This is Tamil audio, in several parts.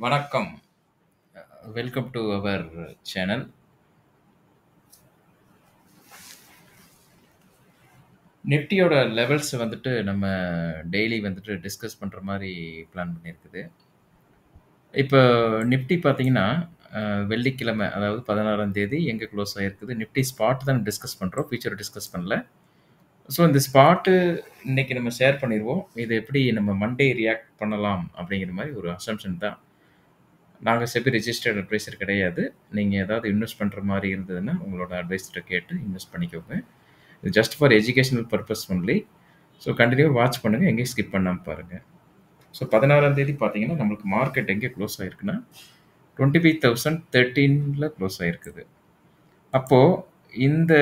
வணக்கம். Welcome to our channel. நிஃப்டியோட லெவல்ஸ் வந்துட்டு நம்ம டெய்லி வந்துட்டு டிஸ்கஸ் பண்ற மாரி பிளான் பண்ணியிருக்குது. இப்ப நிஃப்டி பார்த்தீங்கன்னா, அ வெள்ளிக்கிழமை அதாவது 16ஆம் தேதி எங்க க்ளோஸ் ஆயிருக்குது. நிஃப்டி ஸ்பாட் தான் டிஸ்கஸ் பண்றோம். ஃபியூச்சர் டிஸ்கஸ் பண்ணல. ஸோ இந்த ஸ்பாட்டு இன்னைக்கு நம்ம ஷேர் பண்ணிருவோம். இது எப்படி நம்ம மண்டே ரியாக்ட் பண்ணலாம் அப்படிங்கிற மாரி ஒரு அசம்ப்ஷன் தான். நாங்க செபி ரிஜிஸ்டர்ட் அட்வைசர் கிடையாது. நீங்க ஏதாவது இன்வெஸ்ட் பண்ற மாரி இருந்ததுன்னா, உங்களோட அட்வைசர்ட்ட கேட்டு இன்வெஸ்ட் பண்ணிக்கோங்க. இது just for educational purpose only. So கன்டினியூவா வாட்ச் பண்ணுங்க. எங்கேயும் ஸ்கிப் பண்ணாம பாருங்க. ஸோ 16ஆம் தேதி பார்த்தீங்கன்னா, நம்மளுக்கு மார்க்கெட் எங்கே க்ளோஸ் ஆயிருக்குன்னா, 25,013ல க்ளோஸ் ஆயிருக்குது. அப்போ இந்த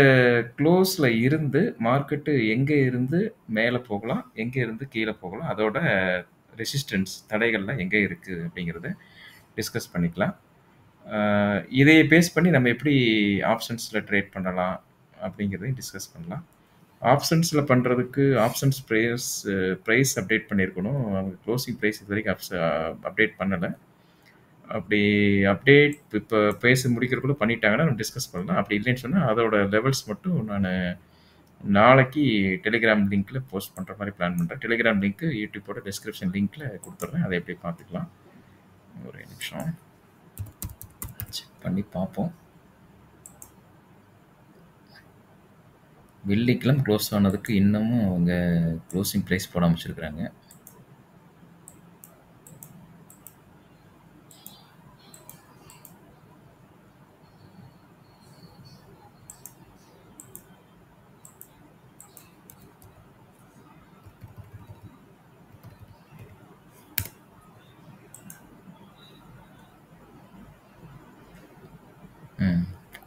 க்ளோஸ்ல இருந்து மார்க்கெட்டு எங்க இருந்து மேல போகலாம், எங்க இருந்து கீழ போகலாம், அதோட ரெசிஸ்டன்ஸ் தடைகள்லாம் எங்க இருக்கு அப்படிங்கிறத டிஸ்கஸ் பண்ணிக்கலாம். இதை பேஸ் பண்ணி நம்ம எப்படி ஆப்ஷன்ஸ்ல ட்ரேட் பண்ணலாம் அப்படிங்கிறதையும் டிஸ்கஸ் பண்ணலாம். ஆப்ஷன்ஸ்ல பண்றதுக்கு ஆப்ஷன்ஸ் பிரைஸ் அப்டேட் பண்ணியிருக்கணும். அவங்க க்ளோசிங் பிரைஸ் இதுவரைக்கும் அப்டேட் பண்ணல. அப்படி அப்டேட் இப்போ பேசி முடிக்கிறதுக்குள்ள பண்ணிட்டாங்கன்னா நம்ம டிஸ்கஸ் பண்ணலாம். அப்படி இல்லைன்னு சொன்னா அதோட லெவல்ஸ் மட்டும் நானு நாளைக்கு டெலிகிராம் லிங்க்ல போஸ்ட் பண்ற மாரி பிளான் பண்றேன். டெலிகிராம் லிங்க் யூடியூபோட டிஸ்கிரிப்ஷன் லிங்க்ல குடுத்துடுறேன். அதை எப்படி பார்த்துக்கலாம். ஒரே நிமிஷம். செக் பண்ணி பார்ப்போம். வெள்ளிக்கிழமை க்ளோஸ் ஆனதுக்கு இன்னமும் அவங்க க்ளோசிங் பிரைஸ் போடாம வச்சிருக்காங்க.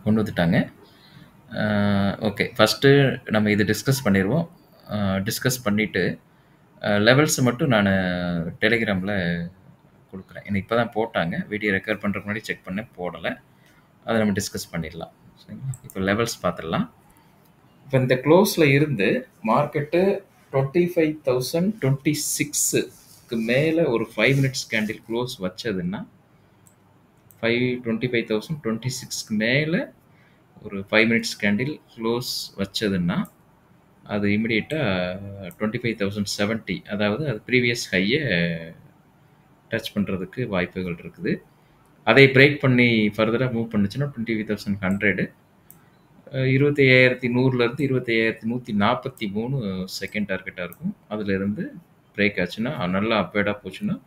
கொண்டு வந்துட்டாங்க. ஓகே. ஃபர்ஸ்ட்டு நம்ம இதை டிஸ்கஸ் பண்ணிடுவோம். டிஸ்கஸ் பண்ணிட்டு லெவல்ஸ் மட்டும் நான் டெலிகிராமில் கொடுக்குறேன். எனக்கு இப்போ தான் போட்டாங்க. வீடியோ ரெக்கார்ட் பண்ணுறதுக்கு முன்னாடி செக் பண்ணேன், போடலை. அதை நம்ம டிஸ்கஸ் பண்ணிடலாம். சரிங்களா? இப்போ லெவல்ஸ் பார்த்துடலாம். இப்போ இந்த க்ளோஸில் இருந்து மார்க்கெட்டு 25,026க்கு மேலே ஒரு 5 மினிட்ஸ் கேண்டில் க்ளோஸ் வச்சதுன்னா 25,026க்கு மேலே ஒரு 5 மினிட்ஸ் கேண்டில் க்ளோஸ் வச்சதுன்னா அது இமிடியேட்டாக 25,070 அதாவது அது ப்ரீவியஸ் ஹையை டச் பண்ணுறதுக்கு வாய்ப்புகள் இருக்குது. அதை பிரேக் பண்ணி ஃபர்தராக மூவ் பண்ணுச்சுன்னா 25,100 25,100லேருந்து 25,143 செகண்ட் டார்கெட்டாக இருக்கும். அதிலிருந்து பிரேக் ஆச்சுன்னா நல்லா அப்வேர்டாக போச்சுன்னா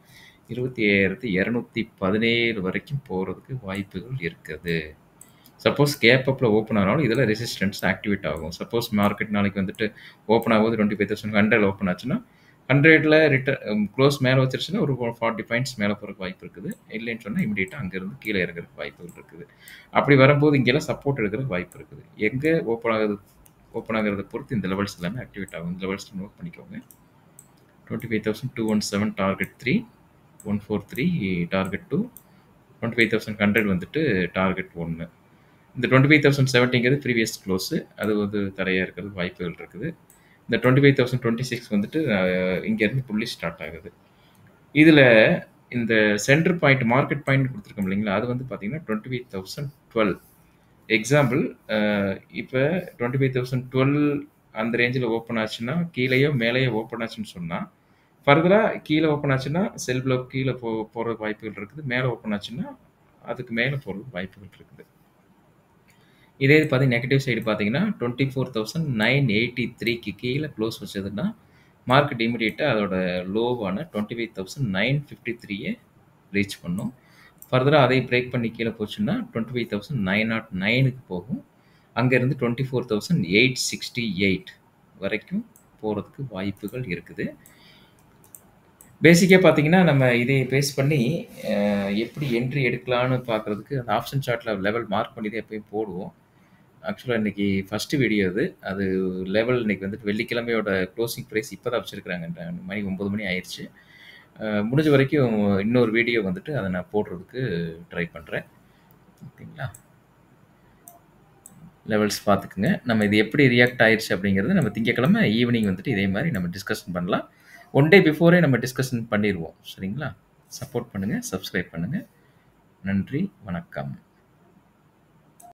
25,217 வரைக்கும் போகிறதுக்கு வாய்ப்புகள் இருக்குது. சப்போஸ் கேப் அப்பில் ஓப்பன் ஆனாலும் இதில் ரெசிஸ்டன்ஸ் ஆக்டிவேட் ஆகும். சப்போஸ் மார்க்கெட் நாளைக்கு வந்துட்டு ஓப்பன் ஆகும்போது 25,100 ஓப்பன் ஆச்சுன்னா 100ல் க்ளோஸ் மேலே வச்சிருச்சுன்னா ஒரு 40 பாயிண்ட்ஸ் மேலே போகிறதுக்கு வாய்ப்பு இருக்குது. இல்லைன்னு சொன்னால் இமீடியட்டாக அங்கேருந்து கீழே இறங்குறதுக்கு வாய்ப்புகள் இருக்குது. அப்படி வரும்போது இங்கெல்லாம் சப்போர்ட் எடுக்கிறதுக்கு வாய்ப்பு இருக்குது. எங்கே ஓப்பன் ஆகிறத பொறுத்து இந்த லெவல்ஸ் எல்லாமே ஆக்டிவேட் ஆகும். இந்த லெவல்ஸ் நோட் பண்ணிக்கோங்க. 25,217 டார்கெட் 3, 143 டார்கெட் 2, 25,100 வந்துட்டு டார்கெட் 1. இந்த 25,070ங்கிறது ப்ரீவியஸ் க்ளோஸு. அது வந்து தடையாக இருக்கிறதுக்கு வாய்ப்புகள் இருக்குது. இந்த 25,026 வந்துட்டு இங்கேருந்து புள்ளி ஸ்டார்ட் ஆகுது. இதில் இந்த சென்டர் பாயிண்ட் மார்க்கெட் பாயிண்ட் கொடுத்துருக்கோம் இல்லைங்களா, அது வந்து பார்த்தீங்கன்னா 25,012. எக்ஸாம்பிள் இப்போ 25,012 அந்த ரேஞ்சில் ஓப்பன் ஆச்சுன்னா கீழேயோ மேலேயோ ஓப்பன் ஆச்சுன்னு சொன்னால் ஃபர்தராக கீழே ஓப்பன் ஆச்சுன்னா செல் பிளாக் கீழே போகிறதுக்கு வாய்ப்புகள் இருக்குது. மேலே ஓப்பன் ஆச்சுன்னா அதுக்கு மேலே போகிறதுக்கு வாய்ப்புகள் இருக்குது. இதே இது பார்த்தீங்கன்னா நெகட்டிவ் சைடு பார்த்தீங்கன்னா 24,983க்கு கீழே க்ளோஸ் வச்சதுன்னா மார்க்கெட் இமீடியட்டாக அதோட லோவான 25,953 ரீச் பண்ணும். ஃபர்தராக அதை பிரேக் பண்ணி கீழே போச்சுன்னா 25,909க்கு போகும். அங்கேருந்து 24,868 வரைக்கும் போகிறதுக்கு வாய்ப்புகள் இருக்குது. பேசிக்காக பார்த்தீங்கன்னா நம்ம இதை பேஸ் பண்ணி எப்படி என்ட்ரி எடுக்கலான்னு பார்க்குறதுக்கு அந்த ஆப்ஷன் சார்ட்டில் லெவல் மார்க் பண்ணி தான் எப்பயும் போடுவோம். ஆக்சுவலாக இன்றைக்கி ஃபஸ்ட்டு வீடியோ அது லெவல் இன்றைக்கி வந்துட்டு வெள்ளிக்கிழமையோட க்ளோசிங் ப்ரைஸ் இப்போ தான் வச்சுருக்குறாங்க. மணி 9 மணி ஆயிடுச்சு. முடிஞ்ச வரைக்கும் இன்னொரு வீடியோ வந்துட்டு அதை நான் போடுறதுக்கு ட்ரை பண்ணுறேன். ஓகேங்களா? லெவல்ஸ் பார்த்துக்குங்க. நம்ம இது எப்படி ரியாக்ட் ஆயிடுச்சு அப்படிங்கிறது நம்ம திங்கக்கிழமை ஈவினிங் வந்துட்டு இதே மாதிரி நம்ம டிஸ்கஷன் பண்ணலாம். ஒன் டே பிஃபோரே நம்ம டிஸ்கஷன் பண்ணிடுவோம். சரிங்களா? சப்போர்ட் பண்ணுங்க, சப்ஸ்கிரைப் பண்ணுங்க. நன்றி, வணக்கம்.